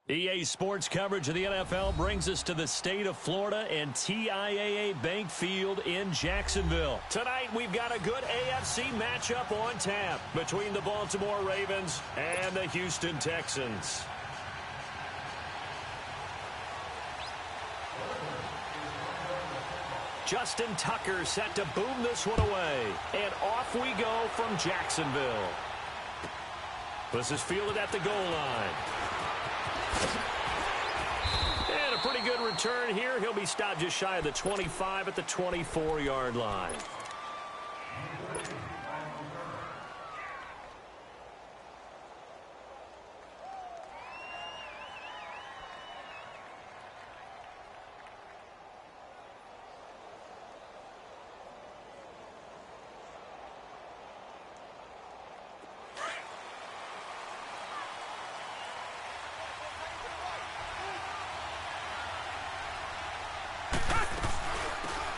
EA Sports coverage of the NFL brings us to the state of Florida and TIAA Bank Field in Jacksonville. Tonight, we've got a good AFC matchup on tap between the Baltimore Ravens and the Houston Texans. Justin Tucker set to boom this one away. And off we go from Jacksonville. This is fielded at the goal line. And a pretty good return here. He'll be stopped just shy of the 25 at the 24-yard line.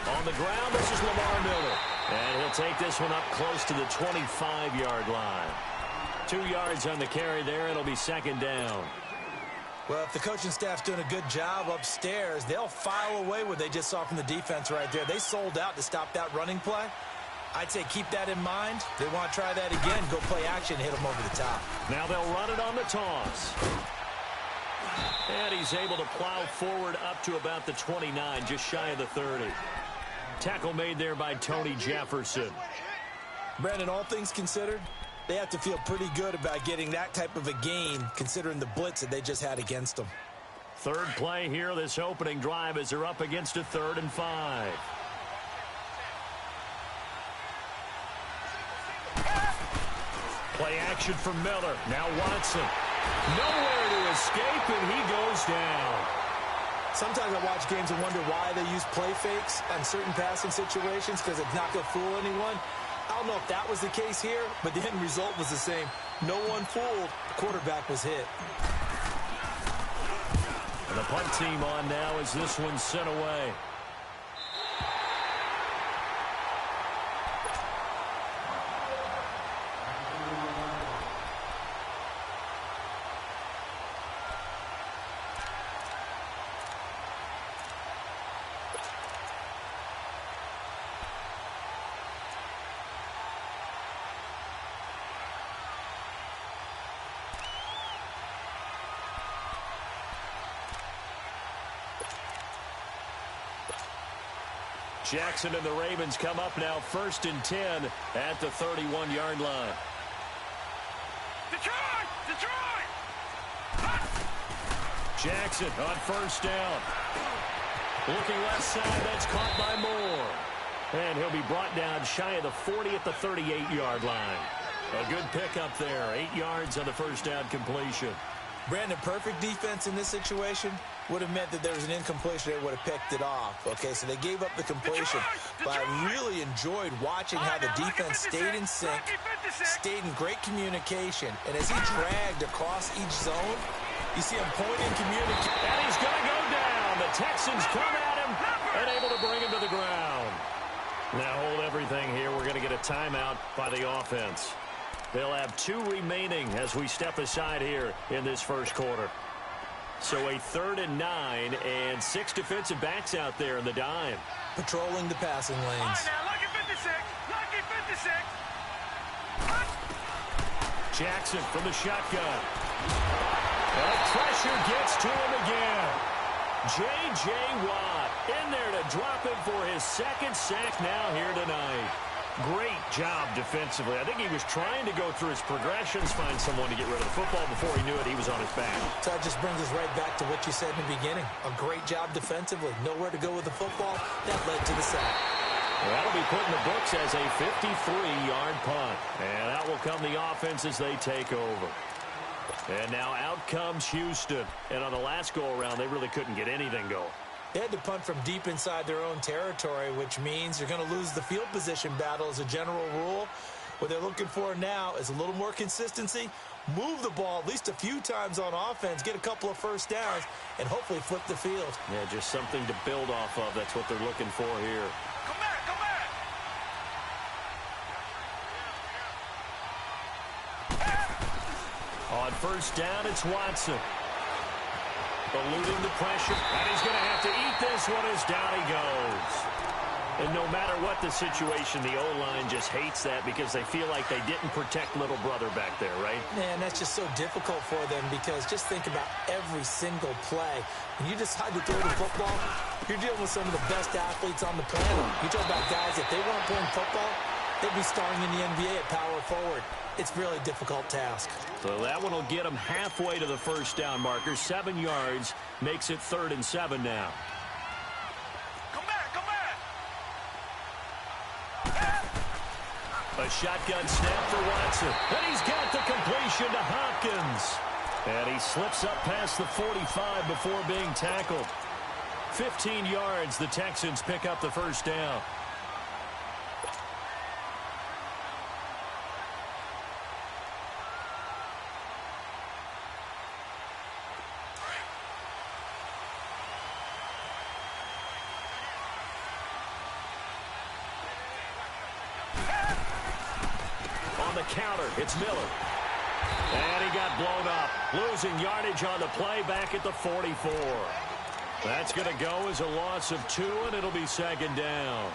On the ground, this is Lamar Miller. And he'll take this one up close to the 25-yard line. 2 yards on the carry there. It'll be second down. Well, if the coaching staff's doing a good job upstairs, they'll file away what they just saw from the defense right there. They sold out to stop that running play. I'd say keep that in mind. They want to try that again. Go play action, hit them over the top. Now they'll run it on the toss. And he's able to plow forward up to about the 29, just shy of the 30. Tackle made there by Tony Jefferson. Brandon, all things considered, they have to feel pretty good about getting that type of a gain, considering the blitz that they just had against them. Third play here, this opening drive, as they're up against a 3rd and 5. Play action from Miller. Now Watson. Nowhere to escape, and he goes down. Sometimes I watch games and wonder why they use play fakes on certain passing situations, because it's not going to fool anyone. I don't know if that was the case here, but the end result was the same. No one fooled. The quarterback was hit. And the punt team on now as this one's sent away. Jackson and the Ravens come up now 1st and 10 at the 31-yard line. Detroit! Detroit! Jackson on 1st down. Looking left side, that's caught by Moore. And he'll be brought down shy of the 40 at the 38-yard line. A good pickup there, 8 yards on the 1st down completion. Brandon, perfect defense in this situation would have meant that there was an incompletion. They would have picked it off. Okay, so they gave up the completion. But I really enjoyed watching how the defense stayed in sync, stayed in great communication. And as he dragged across each zone, you see him pointing, communicating. And he's going to go down. The Texans come at him and able to bring him to the ground. Now hold everything here. We're going to get a timeout by the offense. They'll have 2 remaining as we step aside here in this first quarter. So a 3rd and 9 and 6 defensive backs out there in the dime. Patrolling the passing lanes. All right, now, lucky 56. Lucky 56. Jackson from the shotgun. The pressure gets to him again. J.J. Watt in there to drop him for his 2nd sack now here tonight. Great job defensively. I think he was trying to go through his progressions, find someone to get rid of the football. Before he knew it, he was on his back. So that just brings us right back to what you said in the beginning. A great job defensively. Nowhere to go with the football. That led to the sack. Well, that'll be put in the books as a 53-yard punt. And out will come the offense as they take over. And now out comes Houston. And on the last go-around, they really couldn't get anything going. They had to punt from deep inside their own territory, which means you're going to lose the field position battle as a general rule. What they're looking for now is a little more consistency, move the ball at least a few times on offense, get a couple of first downs, and hopefully flip the field. Yeah, just something to build off of. That's what they're looking for here. Come back, come back. On 1st down, it's Watson. Eluding the pressure, and he's going to have to eat this one as down he goes. And no matter what the situation, the O-line just hates that because they feel like they didn't protect little brother back there, right? Man, that's just so difficult for them because just think about every single play. When you decide to throw the football, you're dealing with some of the best athletes on the planet. You talk about guys, if they weren't playing football, they'd be starring in the NBA at power forward. It's a really difficult task. So that one will get them halfway to the first down marker. 7 yards makes it 3rd and 7 now. A shotgun snap for Watson. And he's got the completion to Hopkins. And he slips up past the 45 before being tackled. 15 yards, the Texans pick up the first down. Counter, it's Miller. And he got blown up. Losing yardage on the play back at the 44. That's going to go as a loss of 2, and it'll be 2nd down.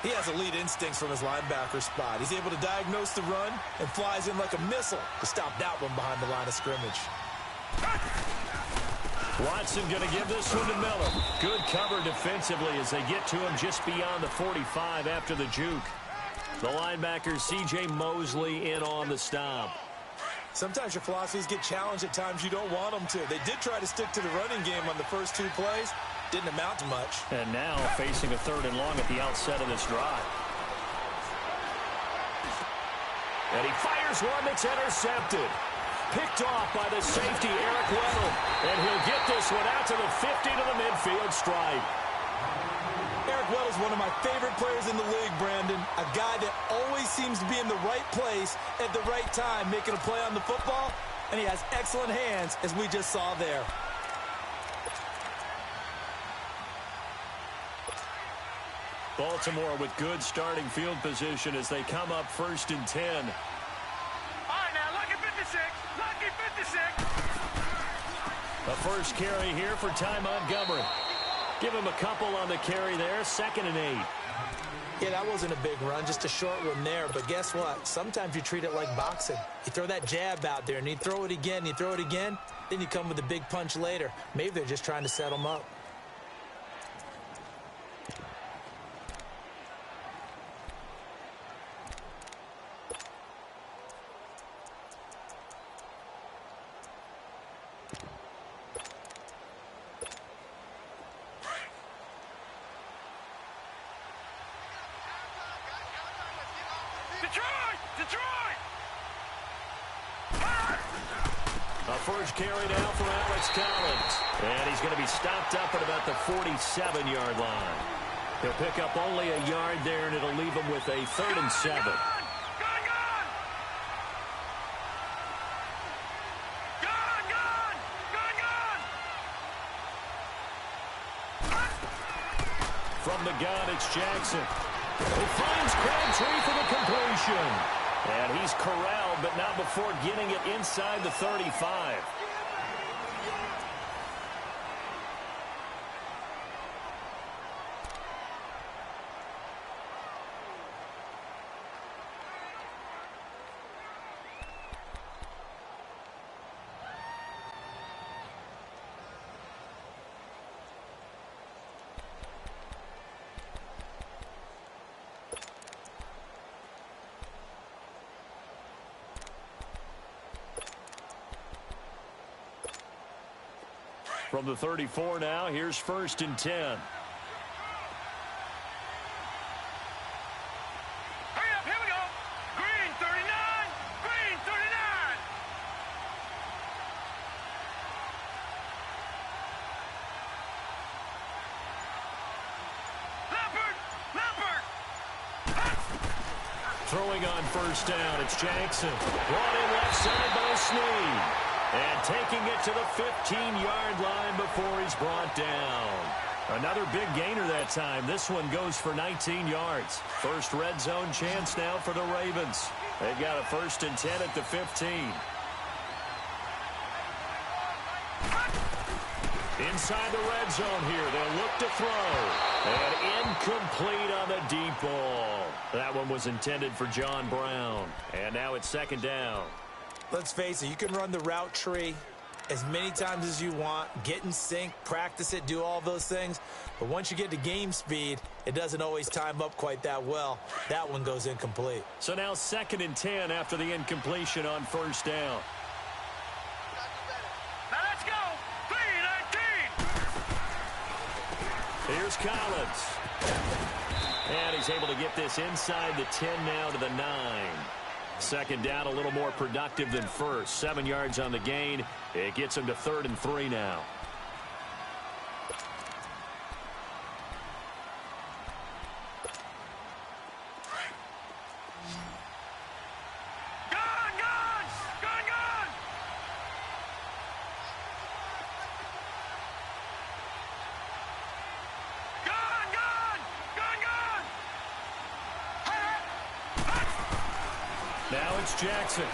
He has elite instincts from his linebacker spot. He's able to diagnose the run and flies in like a missile to stop that one behind the line of scrimmage. Watson going to give this one to Miller. Good cover defensively as they get to him just beyond the 45 after the juke. The linebacker, C.J. Mosley, in on the stop. Sometimes your philosophies get challenged at times you don't want them to. They did try to stick to the running game on the first 2 plays. Didn't amount to much. And now facing a 3rd and long at the outset of this drive. And he fires one that's intercepted. Picked off by the safety, Eric Weddle. And he'll get this one out to the 50 to the midfield stripe. Eric Weddle's one of my favorite players in the league, Brandon. A guy that always seems to be in the right place at the right time, making a play on the football, and he has excellent hands, as we just saw there. Baltimore with good starting field position as they come up 1st and 10. All right, now, lucky 56. Lucky 56. The first carry here for Ty Montgomery. Give him a couple on the carry there. 2nd and 8. Yeah, that wasn't a big run, just a short one there. But guess what? Sometimes you treat it like boxing. You throw that jab out there, and you throw it again, you throw it again, then you come with a big punch later. Maybe they're just trying to set him up. First carry now for Alex Collins. And he's going to be stopped up at about the 47-yard line. He'll pick up only a yard there, and it'll leave him with a 3rd and 7. From the gun, it's Jackson. He finds Crabtree for the completion. And he's corralled, but not before getting it inside the 35. From the 34 now, here's 1st and 10. Hurry up, here we go. Green 39, green 39. Leopard. Throwing on 1st down, it's Jackson. Brought in left side by Snead. And taking it to the 15-yard line before he's brought down. Another big gainer that time. This one goes for 19 yards. First red zone chance now for the Ravens. They've got a 1st and 10 at the 15. inside the red zone here. They'll look to throw. And incomplete on the deep ball. That one was intended for John Brown. And now it's second down. Let's face it, you can run the route tree as many times as you want, get in sync, practice it, do all those things. But once you get to game speed, it doesn't always time up quite that well. That one goes incomplete. So now 2nd and 10 after the incompletion on first down. Now let's go. 3-19. Here's Collins. And he's able to get this inside the 10 now to the 9. Second down, a little more productive than first. 7 yards on the gain. It gets him to 3rd and 3 now. Now it's Jackson.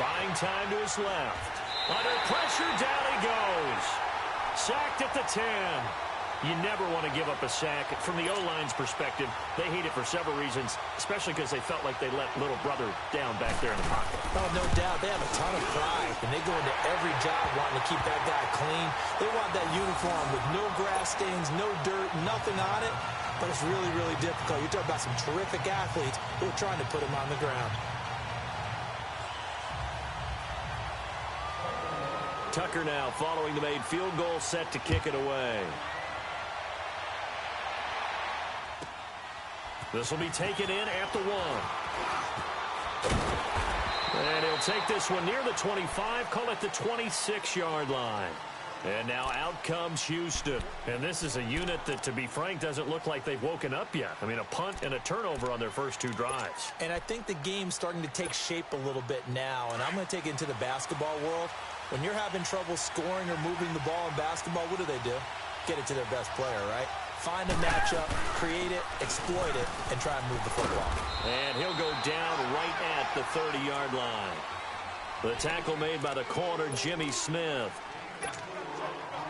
Buying time to his left. Under pressure, down he goes. Sacked at the 10. You never want to give up a sack. From the O-line's perspective, they hate it for several reasons, especially because they felt like they let little brother down back there in the pocket. Oh, no doubt. They have a ton of pride, and they go into every job wanting to keep that guy clean. They want that uniform with no grass stains, no dirt, nothing on it. But it's really, really difficult. You're talking about some terrific athletes who are trying to put him on the ground. Tucker now following the made field goal, set to kick it away. This will be taken in at the 1. And he'll take this one near the 25, call it the 26-yard line. And now out comes Houston. And this is a unit that, to be frank, doesn't look like they've woken up yet. I mean, a punt and a turnover on their first 2 drives. And I think the game's starting to take shape a little bit now. And I'm going to take it into the basketball world. When you're having trouble scoring or moving the ball in basketball, what do? Get it to their best player, right? Find a matchup, create it, exploit it, and try and move the football. And he'll go down right at the 30-yard line. The tackle made by the corner, Jimmy Smith.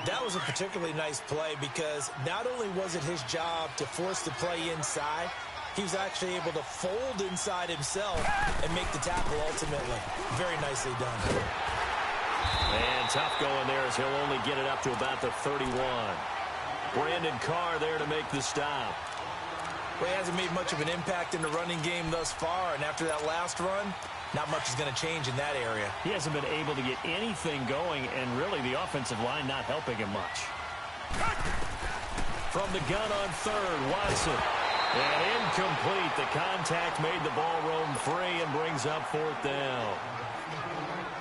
That was a particularly nice play because not only was it his job to force the play inside, he was actually able to fold inside himself and make the tackle ultimately. Very nicely done. And tough going there as he'll only get it up to about the 31. Brandon Carr there to make the stop. Well, he hasn't made much of an impact in the running game thus far, and after that last run, not much is going to change in that area. He hasn't been able to get anything going, and really the offensive line not helping him much. From the gun on 3rd, Watson. And incomplete. The contact made the ball roam free and brings up 4th down.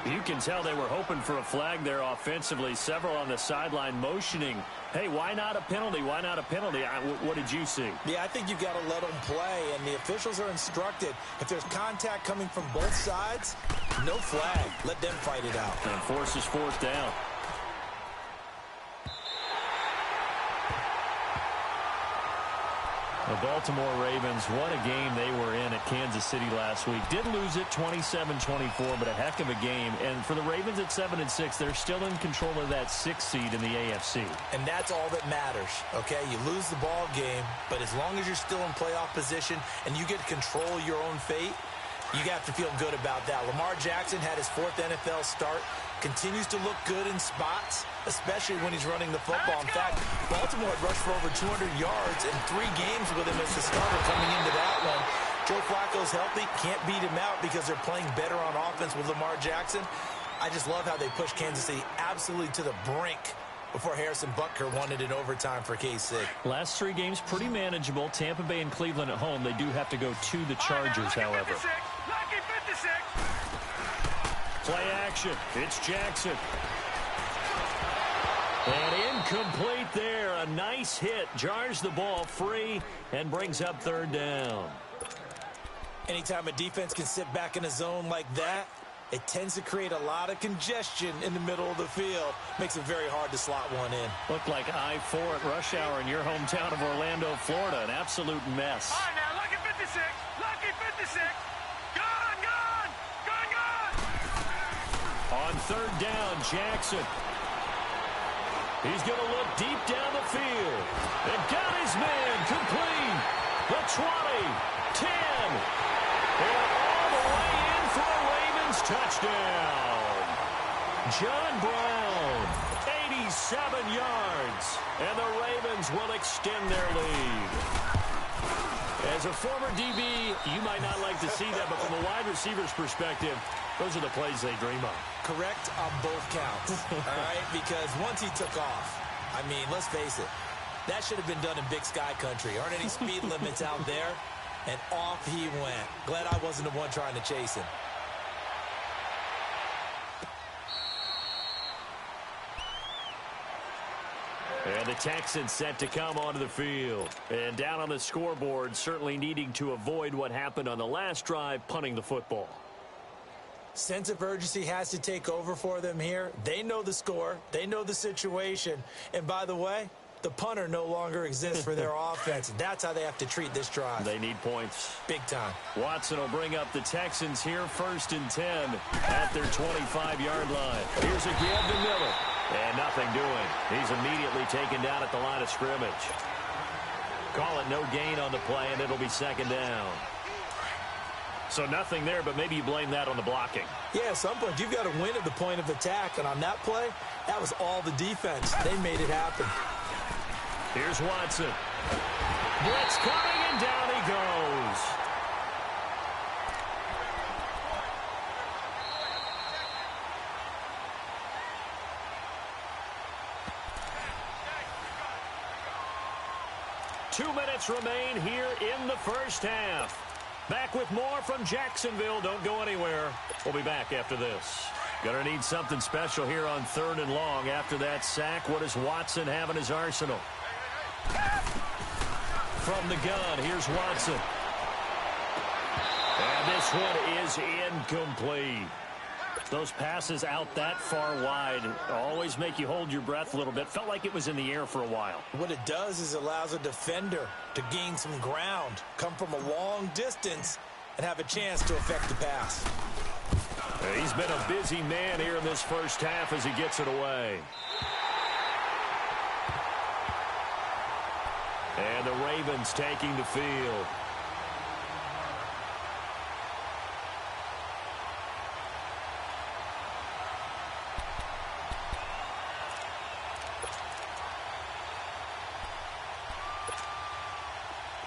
You can tell they were hoping for a flag there offensively. Several on the sideline motioning. Hey, why not a penalty? Why not a penalty? What did you see? Yeah, I think you've got to let them play, and the officials are instructed. If there's contact coming from both sides, no flag. Let them fight it out. And forces 4th down. The Baltimore Ravens, what a game they were in at Kansas City last week. Did lose it 27-24, but a heck of a game. And for the Ravens at 7-6, they're still in control of that 6th seed in the AFC. And that's all that matters, okay? You lose the ball game, but as long as you're still in playoff position and you get to control your own fate, you have to feel good about that. Lamar Jackson had his 4th NFL start. Continues to look good in spots, especially when he's running the football. In fact, Baltimore had rushed for over 200 yards in 3 games with him as the starter coming into that one. Joe Flacco's healthy. Can't beat him out because they're playing better on offense with Lamar Jackson. I just love how they pushed Kansas City absolutely to the brink before Harrison Butker won it in overtime for KC. Last 3 games pretty manageable. Tampa Bay and Cleveland at home. They do have to go to the Chargers, however. Lucky 56. Play action. It's Jackson. And incomplete there. A nice hit. Jars the ball free and brings up 3rd down. Anytime a defense can sit back in a zone like that, it tends to create a lot of congestion in the middle of the field. Makes it very hard to slot one in. Looked like I-4 at rush hour in your hometown of Orlando, Florida. An absolute mess. All right, now, lucky 56. Lucky 56. Gone, gone, gone, gone. On 3rd down, Jackson. He's going to look deep down the field. And got his man complete. The 20, 10, and all the way in for a Ravens touchdown. John Brown, 87 yards. And the Ravens will extend their lead. As a former DB, you might not like to see that, but from a wide receiver's perspective, those are the plays they dream of. Correct on both counts, all right? Because once he took off, I mean, let's face it, that should have been done in Big Sky Country. Aren't any speed limits out there? And off he went. Glad I wasn't the one trying to chase him. And the Texans set to come onto the field. And down on the scoreboard, certainly needing to avoid what happened on the last drive, punting the football. Sense of urgency has to take over for them here. They know the score. They know the situation. And by the way, the punter no longer exists for their offense. That's how they have to treat this drive. They need points. Big time. Watson will bring up the Texans here, 1st and 10 at their 25-yard line. Here's a give to Miller. And nothing doing. He's immediately taken down at the line of scrimmage. Call it no gain on the play, and it'll be 2nd down. So nothing there, but maybe you blame that on the blocking. Yeah, at some point, you've got to win at the point of attack. And on that play, that was all the defense. They made it happen. Here's Watson. Blitz coming, and down he goes. Two minutes remain here in the first half. Back with more from Jacksonville. Don't go anywhere. We'll be back after this. Gonna need something special here on 3rd and long. After that sack, what does Watson have in his arsenal? From the gun, here's Watson. And this one is incomplete. Those passes out that far wide always make you hold your breath a little bit. Felt like it was in the air for a while. What it does is it allows a defender to gain some ground, come from a long distance, and have a chance to affect the pass. He's been a busy man here in this first half as he gets it away. And the Ravens taking the field.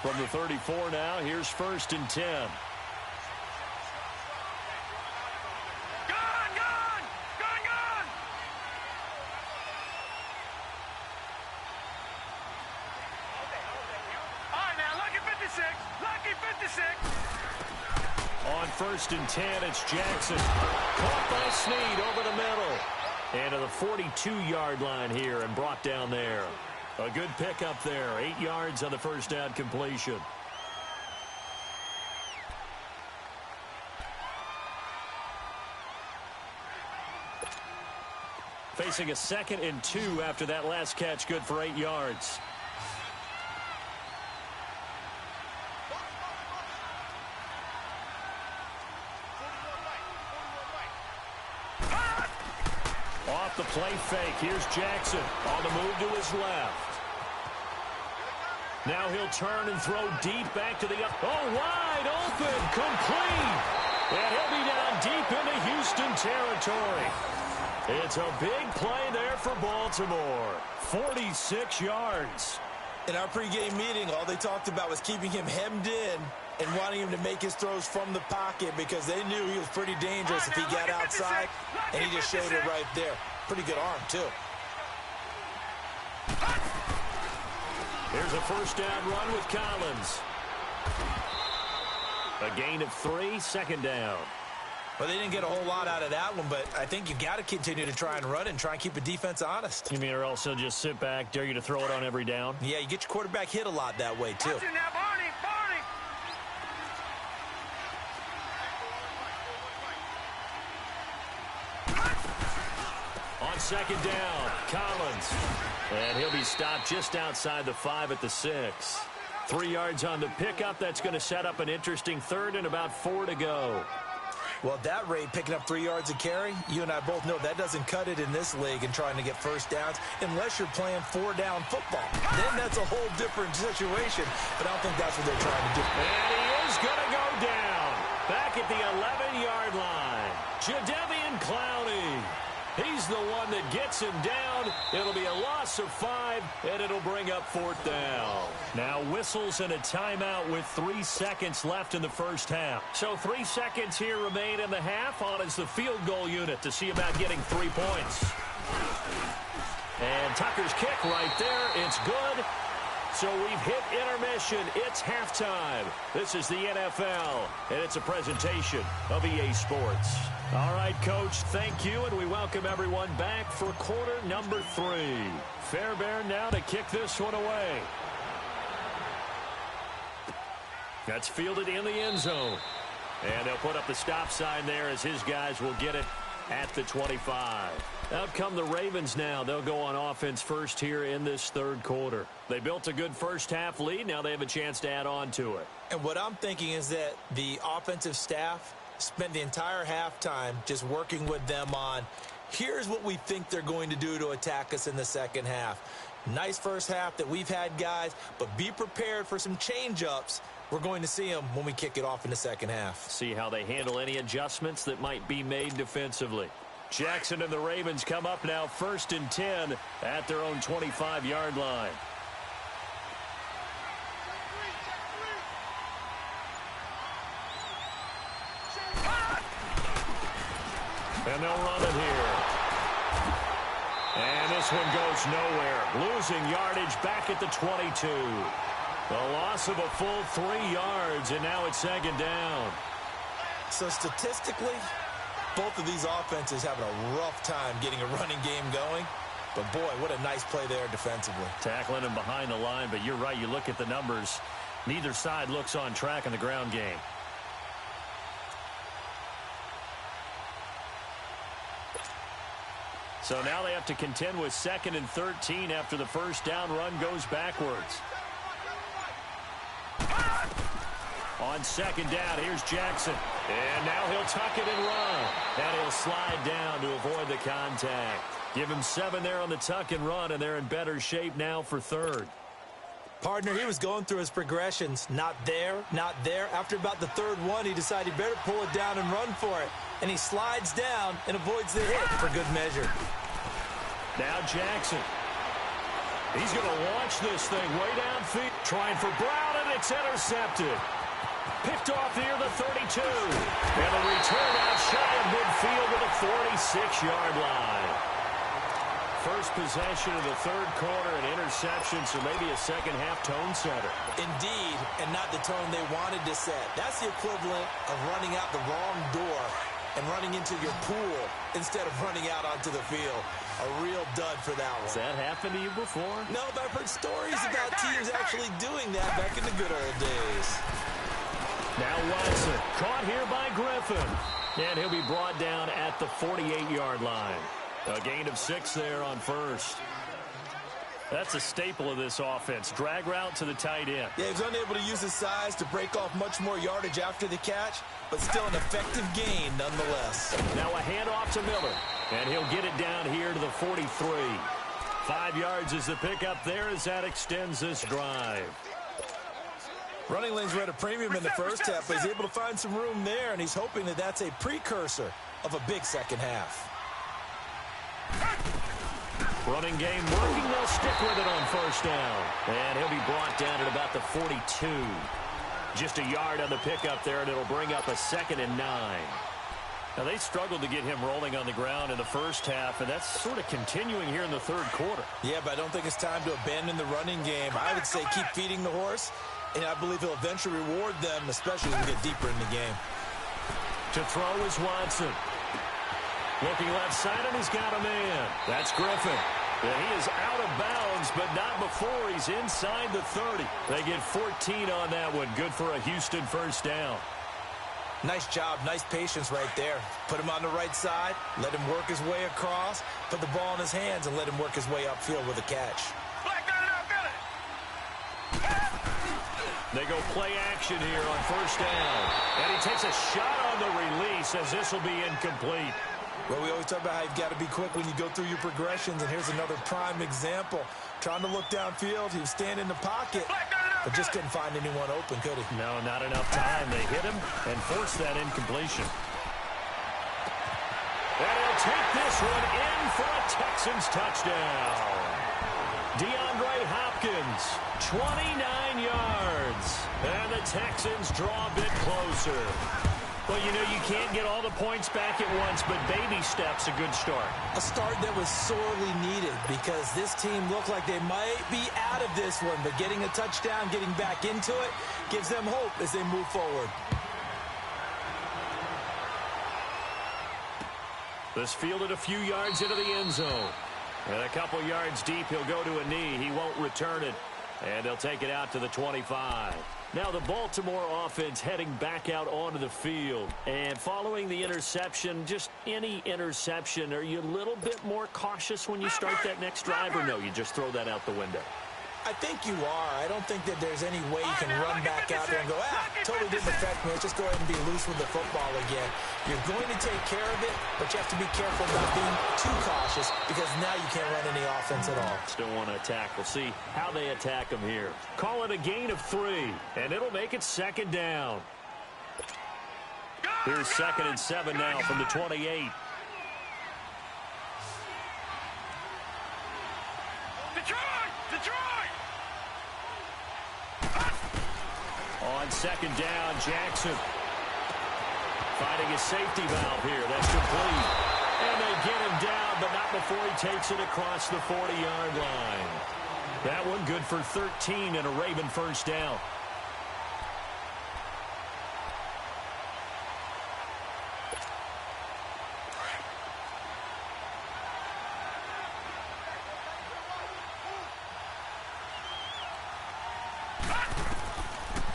From the 34 now, here's 1st and 10. On 1st and 10, it's Jackson. Caught by Snead over the middle. And to the 42-yard line here and brought down there. A good pickup there. 8 yards on the first down completion. Facing a 2nd and 2 after that last catch. Good for 8 yards. Off the play fake. Here's Jackson on the move to his left. Now he'll turn and throw deep back to the up. Oh, wide open, complete. And he'll be down deep into Houston territory. It's a big play there for Baltimore. 46 yards. In our pregame meeting, all they talked about was keeping him hemmed in and wanting him to make his throws from the pocket because they knew he was pretty dangerous if he got outside, and he just showed it right there. Pretty good arm, too. Here's a first down run with Collins. A gain of 3, 2nd down. Well, they didn't get a whole lot out of that one, but I think you got to continue to try and run and try and keep the defense honest. You mean or else he'll just sit back, dare you to throw it on every down? Yeah, you get your quarterback hit a lot that way, too. On 2nd down, Collins. And he'll be stopped just outside the 5 at the 6. 3 yards on the pickup. That's going to set up an interesting 3rd and about 4 to go. Well, at that rate, picking up 3 yards a carry, you and I both know that doesn't cut it in this league and trying to get first downs unless you're playing 4-down football. Then that's a whole different situation, but I don't think that's what they're trying to do. And he is going to go down back at the 11-yard line. Jadeveon Clowney. He's the one that gets him down. It'll be a loss of 5, and it'll bring up 4th down. Now whistles and a timeout with 3 seconds left in the first half. So 3 seconds here remain in the half. On is the field goal unit to see about getting 3 points. And Tucker's kick right there. It's good. So we've hit intermission. It's halftime. This is the NFL, and it's a presentation of EA Sports. All right, Coach, thank you, and we welcome everyone back for quarter number 3. Fairbairn now to kick this one away. That's fielded in the end zone. And they'll put up the stop sign there as his guys will get it at the 25. Out come the Ravens now. They'll go on offense first here in this third quarter. They built a good first half lead. Now they have a chance to add on to it. And what I'm thinking is that the offensive staff spent the entire halftime just working with them on, here's what we think they're going to do to attack us in the second half. Nice first half that we've had, guys, but be prepared for some change-ups. We're going to see them when we kick it off in the second half. See how they handle any adjustments that might be made defensively. Jackson and the Ravens come up now 1st and 10 at their own 25-yard line. And they'll run it here. And this one goes nowhere. Losing yardage back at the 22. The loss of a full 3 yards, and now it's 2nd down. So statistically, both of these offenses having a rough time getting a running game going. But, boy, what a nice play there defensively. Tackling him behind the line, but you're right. You look at the numbers. Neither side looks on track in the ground game. So now they have to contend with 2nd and 13 after the first down run goes backwards. On 2nd down, here's Jackson. And now he'll tuck it and run. And he'll slide down to avoid the contact. Give him 7 there on the tuck and run, and they're in better shape now for 3rd. Partner, he was going through his progressions. Not there, not there. After about the 3rd one, he decided he better pull it down and run for it. And he slides down and avoids the hit for good measure. Now Jackson. He's going to launch this thing way downfield. Trying for Brown, and it's intercepted. Picked off near the 32. And a return out shy of midfield to the 46-yard line. First possession of the 3rd quarter, an interception, so maybe a second-half tone setter. Indeed, and not the tone they wanted to set. That's the equivalent of running out the wrong door and running into your pool instead of running out onto the field. A real dud for that one. Has that happened to you before? No, but I've heard stories about teams actually doing that back in the good old days. Now Watson, caught here by Griffin. And he'll be brought down at the 48-yard line. A gain of 6 there on 1st. That's a staple of this offense. Drag route to the tight end. Yeah, he was unable to use his size to break off much more yardage after the catch, but still an effective gain nonetheless. Now a handoff to Miller. And he'll get it down here to the 43. 5 yards is the pickup there as that extends this drive. Running lanes were at a premium in the first half, but he's able to find some room there, and he's hoping that that's a precursor of a big second half. Running game working. They'll stick with it on 1st down. And he'll be brought down at about the 42. Just a yard on the pickup there, and it'll bring up a 2nd and 9. Now, they struggled to get him rolling on the ground in the first half, and that's sort of continuing here in the 3rd quarter. Yeah, but I don't think it's time to abandon the running game. I would say keep feeding the horse, and I believe he'll eventually reward them, especially as we get deeper in the game. To throw is Watson. Looking left side, and he's got a man. That's Griffin. And he is out of bounds, but not before he's inside the 30. They get 14 on that one. Good for a Houston first down. Nice job, nice patience right there. Put him on the right side, let him work his way across, put the ball in his hands, and let him work his way upfield with a catch. They go play action here on first down. And he takes a shot on the release as this will be incomplete. Well, we always talk about how you've got to be quick when you go through your progressions, and here's another prime example. Trying to look downfield, he was standing in the pocket, but just couldn't find anyone open, could he? No, not enough time. They hit him and forced that incompletion. And he'll take this one in for a Texans touchdown. DeAndre Hopkins, 29 yards. And the Texans draw a bit closer. Well, you know, you can't get all the points back at once, but baby steps, a good start. A start that was sorely needed because this team looked like they might be out of this one, but getting a touchdown, getting back into it, gives them hope as they move forward. This fielded a few yards into the end zone. And a couple yards deep, he'll go to a knee. He won't return it. And they'll take it out to the 25. Now the Baltimore offense heading back out onto the field. And following the interception, just any interception, are you a little bit more cautious when you start that next drive? Or no, you just throw that out the window? I think you are. I don't think that there's any way you can run back out there and go, totally didn't affect me. Let's just go ahead and be loose with the football again. You're going to take care of it, but you have to be careful about being too cautious because now you can't run any offense at all. Still want to attack. We'll see how they attack them here. Call it a gain of 3, and it'll make it second down. Here's 2nd and 7 now from the 28. On second down, Jackson finding his safety valve here. That's complete. And they get him down, but not before he takes it across the 40-yard line. That one good for 13 and a Raven first down.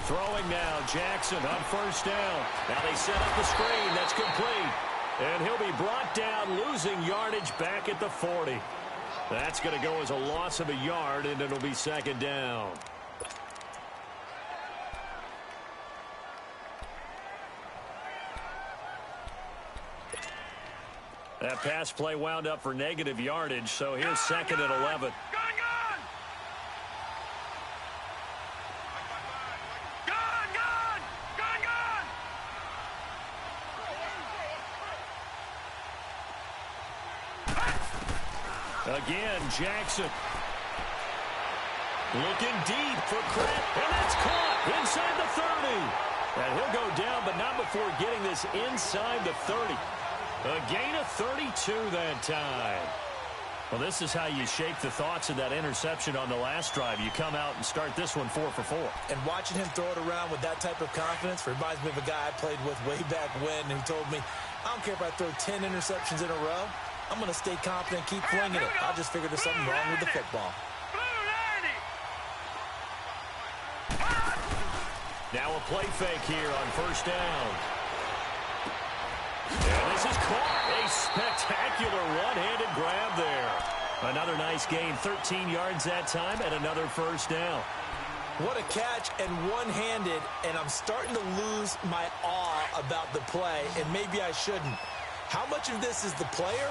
Throwing now, Jackson on first down. Now they set up the screen. That's complete. And he'll be brought down, losing yardage back at the 40. That's going to go as a loss of a yard, and it'll be second down. That pass play wound up for negative yardage, so here's 2nd and 11. Again, Jackson. Looking deep for Kraft, and that's caught inside the 30. And he'll go down, but not before getting this inside the 30. A gain of 32 that time. Well, this is how you shake the thoughts of that interception on the last drive. You come out and start this one 4 for 4. And watching him throw it around with that type of confidence reminds me of a guy I played with way back when who told me, I don't care if I throw 10 interceptions in a row. I'm going to stay confident, keep flinging it. I'll just figure there's something wrong with the football. Now a play fake here on first down. And this is caught. A spectacular one-handed grab there. Another nice gain, 13 yards that time, and another first down. What a catch and one-handed, and I'm starting to lose my awe about the play, and maybe I shouldn't. How much of this is the player?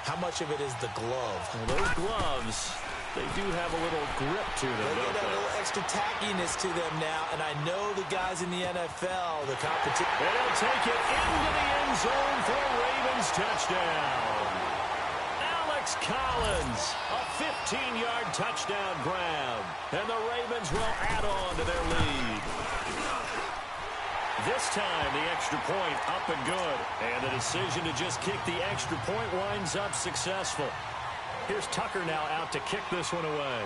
How much of it is the glove? Well, those gloves, they do have a little grip to them, They don't got a they? little extra tackiness to them now, and I know the guys in the NFL, the competition. And he'll take it into the end zone for a Ravens touchdown. Alex Collins, a 15-yard touchdown grab. And the Ravens will add on to their lead. This time, the extra point up and good. And the decision to just kick the extra point winds up successful. Here's Tucker now out to kick this one away.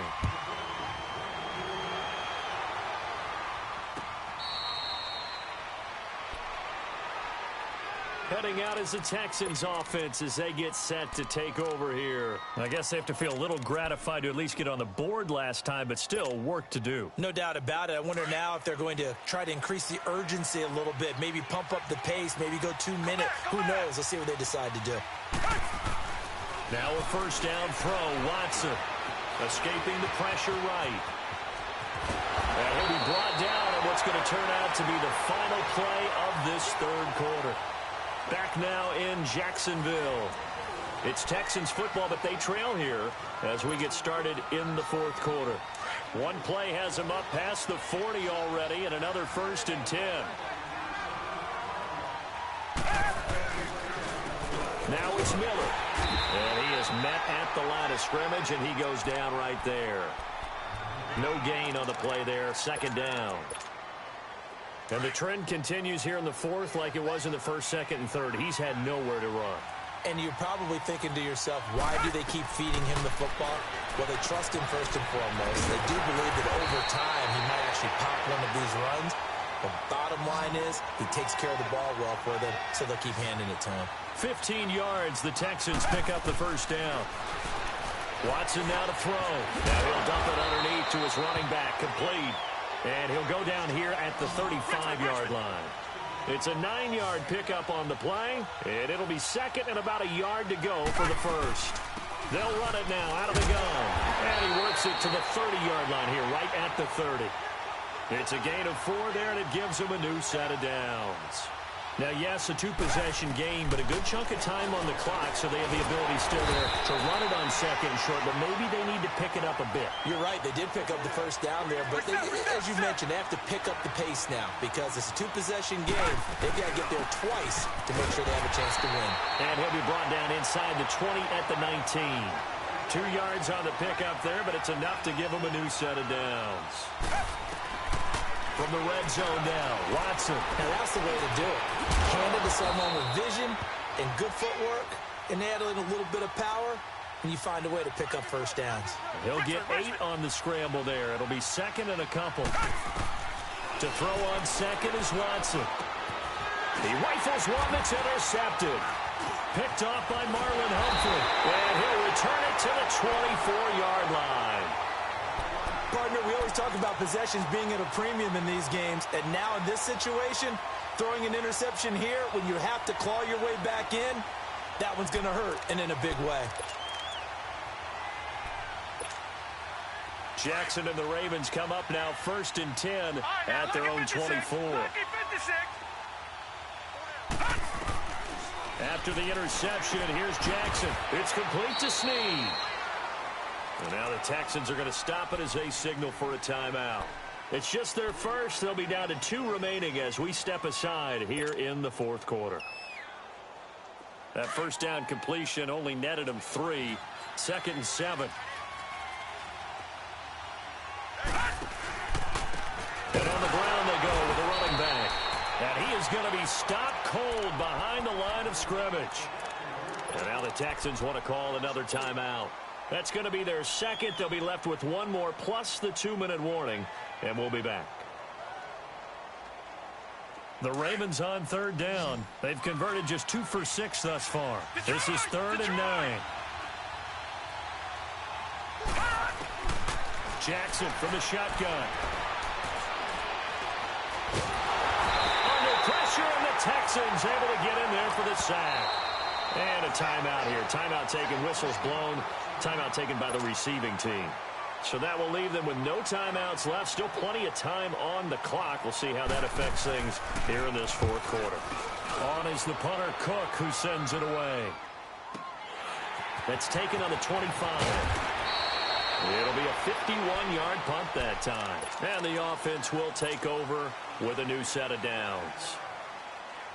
Heading out is the Texans offense as they get set to take over here. I guess they have to feel a little gratified to at least get on the board last time, but still work to do. No doubt about it. I wonder now if they're going to try to increase the urgency a little bit, maybe pump up the pace, maybe go 2-minute. Who knows? Let's see what they decide to do. Now a first down throw. Watson escaping the pressure right. And he'll be brought down in what's going to turn out to be the final play of this third quarter. Back now in Jacksonville. It's Texans football, but they trail here as we get started in the fourth quarter. One play has them up past the 40 already, and another 1st and 10. Now it's Miller. And he is met at the line of scrimmage, and he goes down right there. No gain on the play there, 2nd down. And the trend continues here in the fourth like it was in the 1st, 2nd, and 3rd. He's had nowhere to run. And you're probably thinking to yourself, why do they keep feeding him the football? Well, they trust him first and foremost. They do believe that over time he might actually pop one of these runs. The bottom line is he takes care of the ball well for them, so they'll keep handing it to him. 15 yards, the Texans pick up the 1st down. Watson now to throw. Now he'll dump it underneath to his running back, complete. And he'll go down here at the 35-yard line. It's a 9-yard pickup on the play, and it'll be 2nd and about a yard to go for the 1st. They'll run it now out of the gun. And he works it to the 30-yard line here, right at the 30. It's a gain of 4 there, and it gives him a new set of downs. Now, yes, a 2-possession game, but a good chunk of time on the clock, so they have the ability still there to run it on 2nd and short, but maybe they need to pick it up a bit. You're right. They did pick up the 1st down there, but they, as you mentioned, they have to pick up the pace now because it's a 2-possession game. They've got to get there twice to make sure they have a chance to win. And he'll be brought down inside the 20 at the 19. 2 yards on the pickup there, but it's enough to give him a new set of downs. From the red zone now, Watson. Now that's the way to do it. Hand it to someone with vision and good footwork, and add in a little bit of power, and you find a way to pick up 1st downs. He'll get 8 on the scramble there. It'll be 2nd and a couple. To throw on 2nd is Watson. He rifles one that's intercepted. Picked off by Marlon Humphrey. And he'll return it to the 24-yard line. Partner, we always talk about possessions being at a premium in these games, and now in this situation, throwing an interception here when you have to claw your way back in, that one's going to hurt, and in a big way. Jackson and the Ravens come up now 1st and 10 at their own 24. After the interception, here's Jackson. It's complete to Snead. And now the Texans are going to stop it as they signal for a timeout. It's just their first. They'll be down to 2 remaining as we step aside here in the fourth quarter. That 1st down completion only netted them 3. 2nd and 7. And on the ground they go with the running back. And he is going to be stopped cold behind the line of scrimmage. And now the Texans want to call another timeout. That's going to be their 2nd. They'll be left with 1 more plus the 2-minute warning, and we'll be back. The Ravens on 3rd down. They've converted just 2 for 6 thus far. This is 3rd and 9. Jackson from the shotgun. Under pressure, and the Texans able to get in there for the sack. And a timeout here. Timeout taken, whistles blown. Timeout taken by the receiving team. So that will leave them with no timeouts left. Still plenty of time on the clock. We'll see how that affects things here in this fourth quarter. On is the punter, Cook, who sends it away. That's taken on the 25. It'll be a 51-yard punt that time. And the offense will take over with a new set of downs.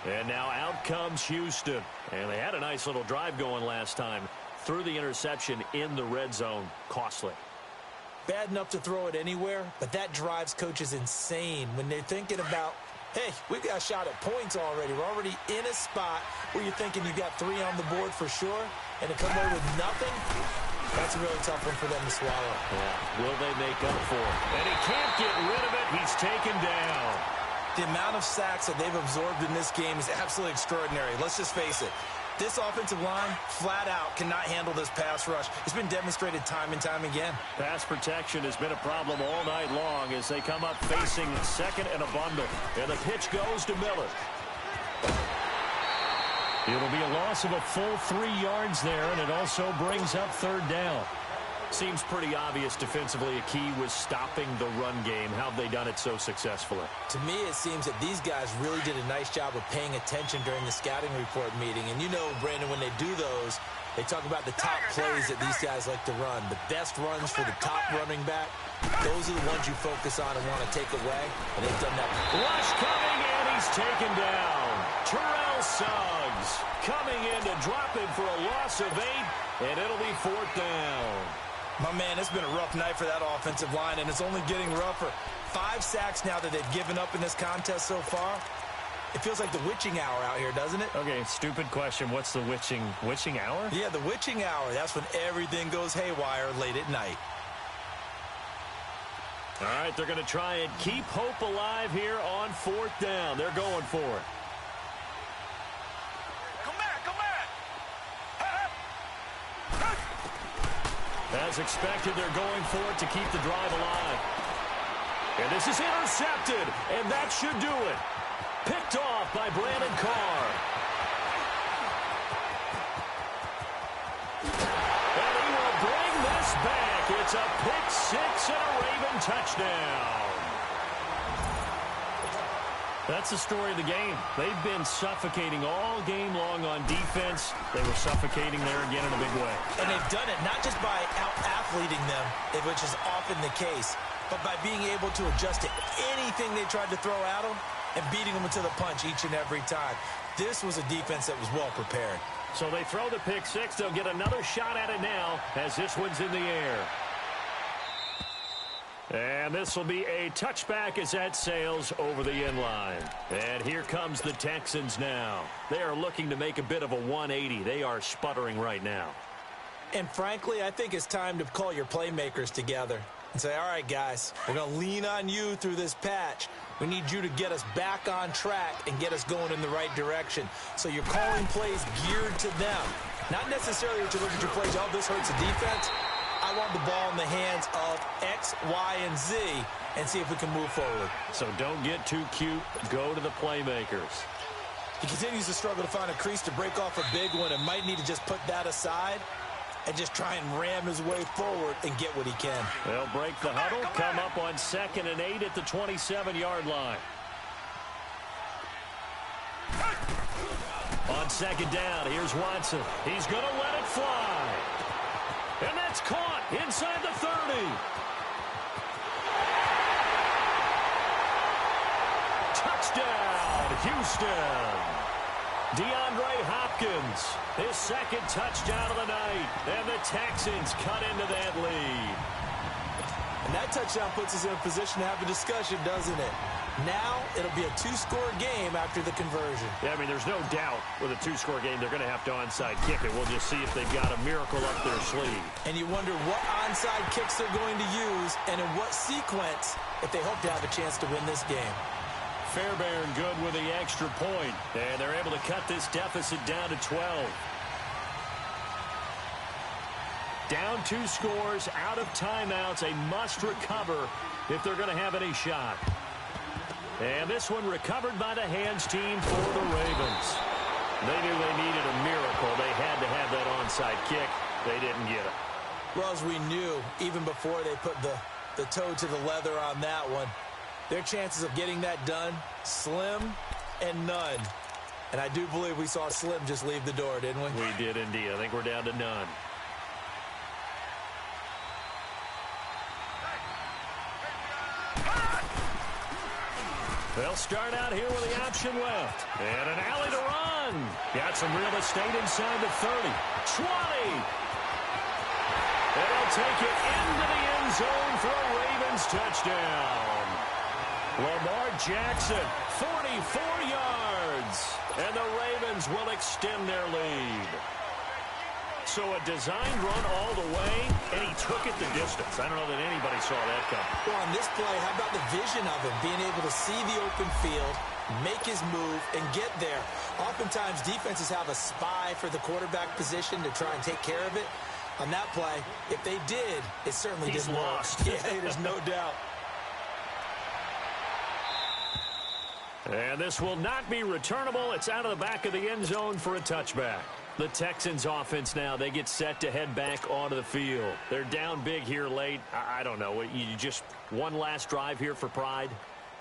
And now out comes Houston. And they had a nice little drive going last time. Threw the interception in the red zone. Costly. Bad enough to throw it anywhere, but that drives coaches insane when they're thinking about, hey, we've got a shot at points already. We're already in a spot where you're thinking you've got 3 on the board for sure, and to come away with nothing, that's a really tough one for them to swallow. Yeah. Will they make up for it? And he can't get rid of it. He's taken down. The amount of sacks that they've absorbed in this game is absolutely extraordinary. Let's just face it. This offensive line, flat out, cannot handle this pass rush. It's been demonstrated time and time again. Pass protection has been a problem all night long as they come up facing 2nd and a bundle. And the pitch goes to Miller. It'll be a loss of a full 3 yards there, and it also brings up 3rd down. Seems pretty obvious defensively a key was stopping the run game. How have they done it so successfully? To me, it seems that these guys really did a nice job of paying attention during the scouting report meeting. And you know, Brandon, when they do those, they talk about the top plays that these guys like to run. The best runs for the top running back, those are the ones you focus on and want to take away. And they've done that. Rush coming, and he's taken down. Terrell Suggs coming in to drop him for a loss of 8, and it'll be 4th down. My man, it's been a rough night for that offensive line, and it's only getting rougher. 5 sacks now that they've given up in this contest so far. It feels like the witching hour out here, doesn't it? Okay, stupid question. What's the witching hour? Yeah, the witching hour. That's when everything goes haywire late at night. All right, they're going to try and keep hope alive here on 4th down. They're going for it. Come back, come back. As expected, they're going for it to keep the drive alive. And this is intercepted, and that should do it. Picked off by Brandon Carr. And he will bring this back. It's a pick 6 and a Raven touchdown. That's the story of the game. They've been suffocating all game long on defense. They were suffocating there again in a big way. And they've done it not just by out-athleting them, which is often the case, but by being able to adjust to anything they tried to throw at them and beating them to the punch each and every time. This was a defense that was well prepared. So they throw the pick 6. They'll get another shot at it now as this one's in the air. And this will be a touchback as that sails over the end line. And here comes the Texans now. They are looking to make a bit of a 180. They are sputtering right now. And frankly, I think it's time to call your playmakers together and say, all right, guys, we're going to lean on you through this patch. We need you to get us back on track and get us going in the right direction. So you're calling plays geared to them. Not necessarily that you look at your plays, oh, this hurts the defense. I want the ball in the hands of X, Y, and Z and see if we can move forward. So don't get too cute. Go to the playmakers. He continues to struggle to find a crease to break off a big one and might need to just put that aside and just try and ram his way forward and get what he can. They'll break the huddle, come up on 2nd and 8 at the 27-yard line. On 2nd down, here's Watson. He's going to let it fly. And that's caught inside the 30. Touchdown, Houston. DeAndre Hopkins, his 2nd touchdown of the night. And the Texans cut into that lead. And that touchdown puts us in a position to have a discussion, doesn't it? Now it'll be a 2-score game after the conversion. Yeah, I mean, there's no doubt with a 2-score game they're going to have to onside kick it. We'll just see if they've got a miracle up their sleeve. And you wonder what onside kicks they're going to use and in what sequence if they hope to have a chance to win this game. Fairbairn good with the extra point. And they're able to cut this deficit down to 12. Down 2 scores, out of timeouts, a must recover if they're going to have any shot. And this one recovered by the hands team for the Ravens. They knew they needed a miracle. They had to have that onside kick. They didn't get it. Well, as we knew, even before they put the toe to the leather on that one, their chances of getting that done, slim and none. And I do believe we saw Slim just leave the door, didn't we? We did indeed. I think we're down to none. They'll start out here with the option left. And an alley to run. Got some real estate inside the 30. 20. And they'll take it into the end zone for a Ravens touchdown. Lamar Jackson, 44 yards. And the Ravens will extend their lead. So a designed run all the way, and he took it the distance. I don't know that anybody saw that coming. Well, on this play, how about the vision of him, being able to see the open field, make his move, and get there. Oftentimes, defenses have a spy for the quarterback position to try and take care of it. On that play, if they did, it certainly didn't work. Lost. Yeah, there's no doubt. And this will not be returnable. It's out of the back of the end zone for a touchback. The Texans offense now, they get set to head back onto the field. They're down big here late. I don't know. You just one last drive here for pride?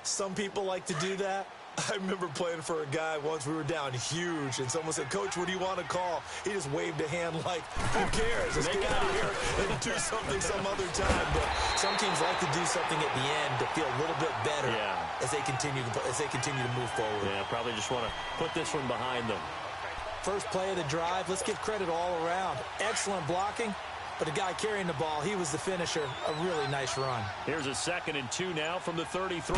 Some people like to do that. I remember playing for a guy once. We were down huge, and someone said, "Coach, what do you want to call?" He just waved a hand like, "Who cares? Let's get out of here and do something some other time." But some teams like to do something at the end to feel a little bit better as they continue to move forward. Yeah, probably just want to put this one behind them. First play of the drive. Let's give credit all around. Excellent blocking, but the guy carrying the ball, he was the finisher. A really nice run. Here's a 2nd and 2 now from the 33.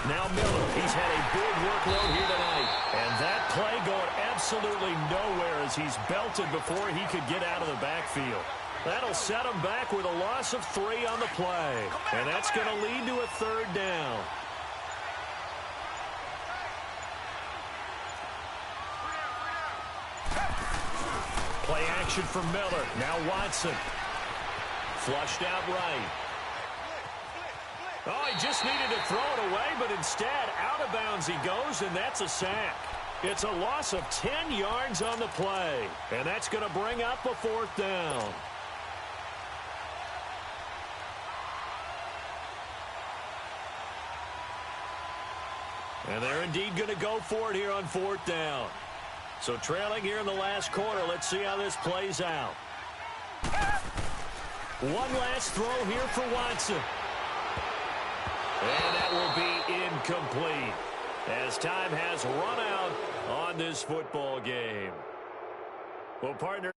Now Miller, he's had a big workload here tonight. And that play going absolutely nowhere as he's belted before he could get out of the backfield. That'll set him back with a loss of 3 on the play. And that's going to lead to a 3rd down. Play action for Miller. Now Watson. Flushed out right. Oh, he just needed to throw it away, but instead, out of bounds he goes, and that's a sack. It's a loss of 10 yards on the play, and that's going to bring up a 4th down. And they're indeed going to go for it here on 4th down. So trailing here in the last quarter, let's see how this plays out. One last throw here for Watson. And that will be incomplete as time has run out on this football game. Well, partner.